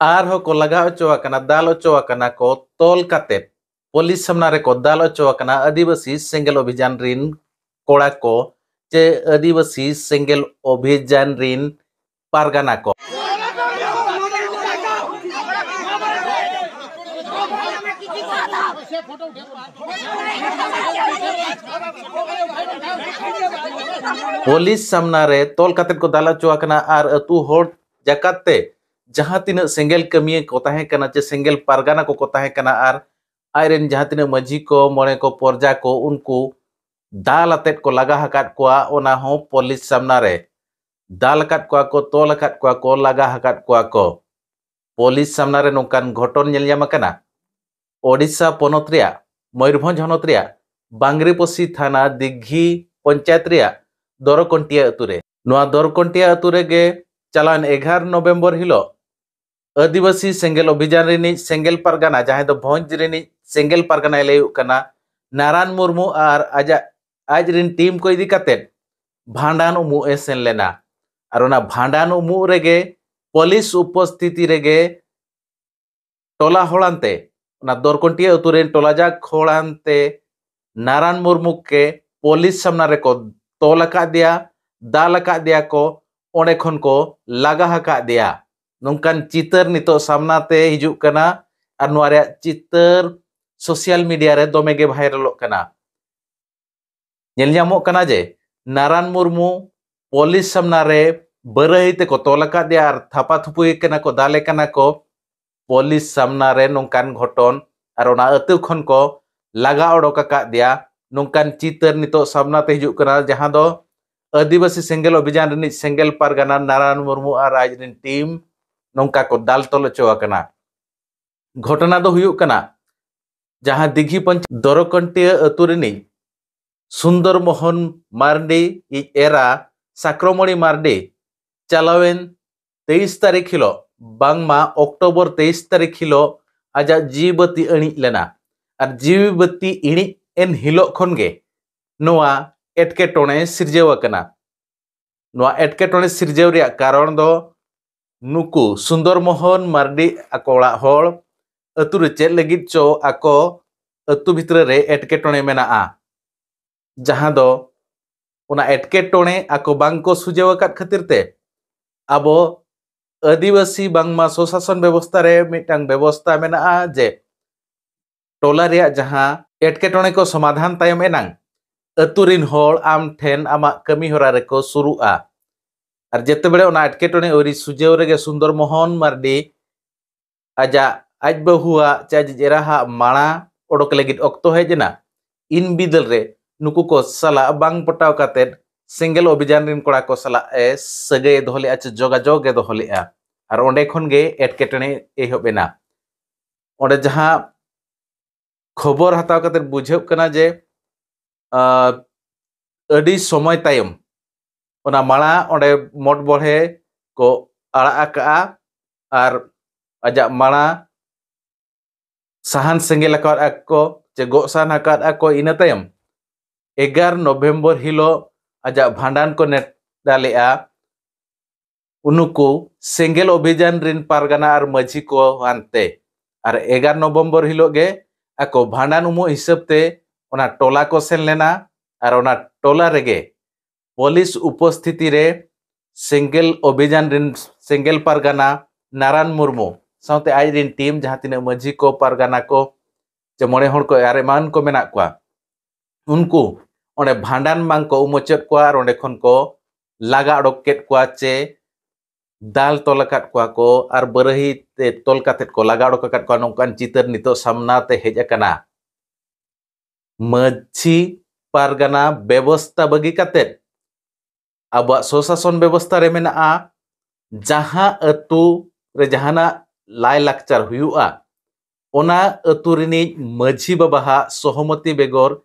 Arho ko laga ochoakana dal ochoakana ko tol kate polis samnare ko dal ochoakana adivasi single obhijan rin kora ko che adivasi single obhijan rin pargana ko polis samnare tol kate ko dal ochoakana ar atu hor jakate जहां तीन सेंगल कमिए को ताहे कना चे सेंगल पारगाना को ताहे कना are iron जहां तीन मजी को मोने को पर्जा को उनको दाल अतेत को लगा हकात को ओना हो पुलिस सामना रे दाल हकात को तोल हकात को लगा हकात को पुलिस सामना रे नोकान घटन नेल जाम कना ओडिशा पोनत रिया मयूरभंज हनत रिया बांग्रीपोसी थाना दिघी पंचायत रिया दरकंटिया अतु रे नोआ दरकंटिया अतु रे गे चलान 11 नवंबर हिलो आदिवासी सेंगल अभियान रेनी सेंगल पारगाना जहां दो भंज रेनी सेंगल पारगाना ले कना नारायण मुर्मू और आज रिन टीम को इदी कते भांडान उमु एसेन लेना और ना भांडान उमु रेगे पुलिस उपस्थिति रेगे टोला होलांते ना दरकंटिया अतु रेन टोला जा खोलांते नारायण मुर्मू के पुलिस सामना रे को तोल का दिया दाल का दिया को ओने खन को लगा हका दिया नोंकान चितर नितो सामनाते हिजुक कना और नोरे चितर सोशल मीडिया रे दोमेगे भाइरलोग कना नेल ᱧᱟᱢᱚᱜ कना जे नारायण मुर्मू पुलिस सामना रे बरहिते को तोलका दिया और थापा थुपुई कना को दाले कना को पुलिस सामना रे नोंकान घटन और ओना अतु खन को लगा ओडोक का दिया नोंकान चितर नितो सामनाते हिजुक कना जहां दो आदिवासी सेंगल अभियान रिनी सेंगल पारगाना नारायण मुर्मू और आज रिन टीम नोंका को दाल तोल चोकना घटना दो हुयुक कना जहां दिघी पंच दरकंटिया अतु रिनी सुंदर मोहन मार्डी एरा साक्रमणि मार्डी चलावेन 23 तारीख हिलो बांगमा अक्टोबर 23 तारीख हिलो आजा जीवबती अणि लेना और जीवबती इणि एन हिलो खनगे नोआ एटकेटोने सिरजेव कना नोआ एटकेटोने सिरजेव रिया कारण दो नुकु सुंदर मोहन मार्डी अकोड़ा होड़ अतु रे चेद लगित चो आको अतु भितर रे एटकेटोने मेना जहां दो उना एटकेटोने आको बांको सुजेव कात खातिर ते आबो आदिवासी बांगमा स्वशासन व्यवस्था रे मिटांग व्यवस्था मेना जे टोला रिया जहां एटकेटोने को समाधान तायम एनांग अतुरिन होड़ आम ठेन आमा कमी होरा रे को शुरुआ और जेते बेले ओना एटकेटोने ओरी सुजेव रेगे सुंदर मोहन मार्डी आजा आज बहुआ चाज जेराहा माणा ओडोक लगित अक्तो हेजना इन बिदल रे नुकु को सला बांग पटाव काते सिंगल अभियान रिन कोड़ा को सला ए सगे दोहले आच जोगाजोग गे दोहले और ओंडे खन गे एटकेटोने एहोबेना ओंडे जहां खबर हताव काते बुझेव कना जे अडी समय तायम ओना माला ओंडे मोट बढ़े को आड़ा आका और आजा माला साहान सेंगेल को चे गोसान हकात को इना तायम 11 नवंबर हिलो आजा भांडान को नेट डालेआ उनुको सेंगेल अभियान रिन पारगाना और मजी को आनते और 11 नवंबर हिलो गे आको भांडान उमु हिसाब ते ओना टोला को सेन लेना और ओना टोला रेगे पुलिस उपस्थिति रे सेंगल अभियान रिन सेंगल पारगाना नारायण मुर्मू साउते आज रिन टीम जहां तिना मजी को पारगाना को जे मोने हर को आरेमान को मेना को उनको ओने भांडान मांग को उमचत को और ओने खन को लागा अडोकेट को चे दाल तोलकात को और बरही ते तोलकातेत को लागा अडोकात को नोंकान चितर नितो सामना ते हेज अकना मजी पारगाना व्यवस्था बगी काते अब स्वशासन व्यवस्था रे मेना जहां अतु रे जहाना लाय लाकचार हुयुआ ओना अतु रिनी मजी बाबा सहमति बेगर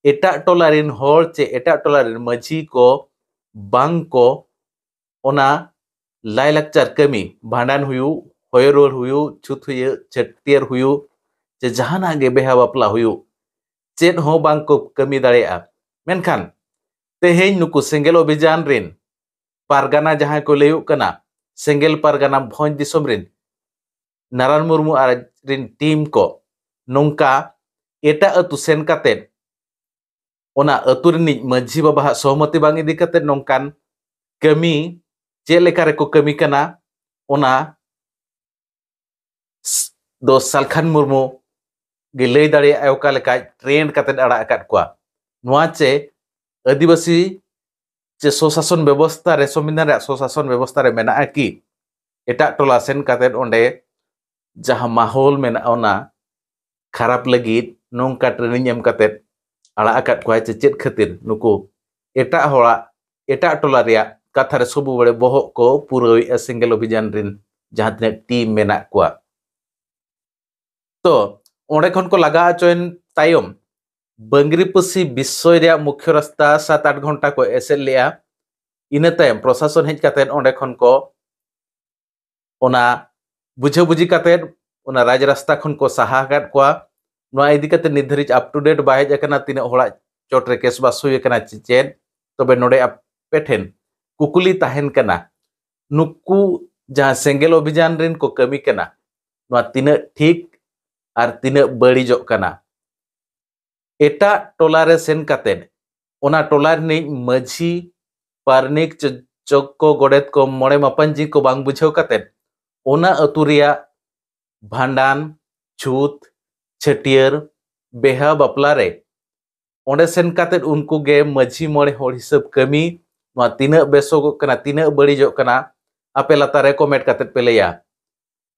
एटा टोला रिन होड़ चे एटा टोला रिन मजी को बांग को ओना लाय लाकचार कमी भांडान हुयु होयरोर हुयु छुत हुयु छटियर हुयु चे जहाना गे बेहा बापला हुयु चेद हो बांग को कमी दाड़ेया मेनखान तेहें नुकु सेंगेल अभियान रिन पारगाना जहां को लेयुक कना सेंगेल पारगाना भोज दिसोम रिन नारायण मुर्मू आर रिन टीम को नोंका एटा अतु सेन कातेन ओना अतु रिनिज माझी बाबा सहमति बांग इदी कातेन नोंकान कमी चे लेका रेको कमी कना ओना दो सालखान मुर्मू गे लई दाड़े आयोका लेका ट्रेंड कातेन अड़ा अकात कोआ नोआ चे आदिवासी चे स्वशासन व्यवस्था रे संविधान रे स्वशासन व्यवस्था रे मेना की एटा टोला सेन कातेन ओंडे जहां माहौल मेना ओना खराब लगित नोंका ट्रेनिंग एम कातेन अड़ा अकात कोआ चे चेत खातिर नुकु एटा होड़ा एटा टोला रिया कथा रे सबु बड़े बहक को पूरा सिंगल अभियान रिन जहां तिना टीम मेना कोआ तो ओंडे खन को लगा चोन तायम बंगरीपसी विषय रे मुख्य रास्ता 7-8 घंटा को एसेल लिया इना तायम प्रशासन हेज कातेन ओंडे खन को ओना बुझे बुझी कातेन ओना राज रास्ता खन को सहा काट कोआ नोआ इदी काते निर्धारित अप टू डेट बाहेज अकना तिना होड़ा चोट रे केस बास हुई अकना चेन तबे नोडे पेठेन कुकुली ताहेन कना नुकु जहां सेंगेल अभियान रिन को कमी कना नोआ तिना ठीक और तिना बड़ीजो कना एटा टोला रे सेन कातेन ओना टोला रे माझी पारनिक चौक को गोडेत को मोड़े मापंजी को बांग बुझाव कातेन ओना अतु रिया भांडान छूत छटियर बेहा बापला रे ओंडे सेन कातेन उनको गे माझी मोड़े होड़ हिसाब कमी नोआ तिना बेसोग कना तिना बड़ीजो कना आपे लाता रे कमेंट कातेन पे लैया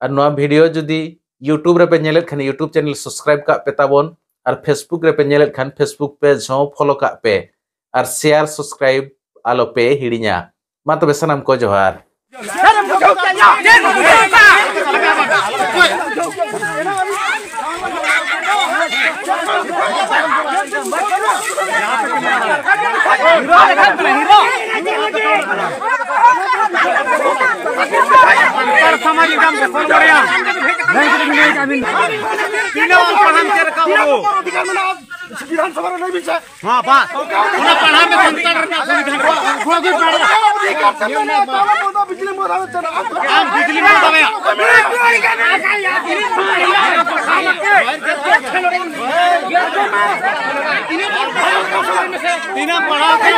और नोआ वीडियो जुदी यूट्यूब रे पे नेलेत खान यूट्यूब चैनल सब्सक्राइब का पे ताबोन और फेसबुक रे पे नेलेत खान फेसबुक पेज हो फॉलो का पे और शेयर सब्सक्राइब आलो पे हिड़िया मा तबे सनाम को जोहार सामाजिक काम को फॉलो करें विधानसभा नहीं बीच हां बात उना पढ़ा में संतान बिजली में बिजली में दबाया तीना पढ़ा के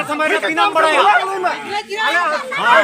समय तीना बढ़ाया हां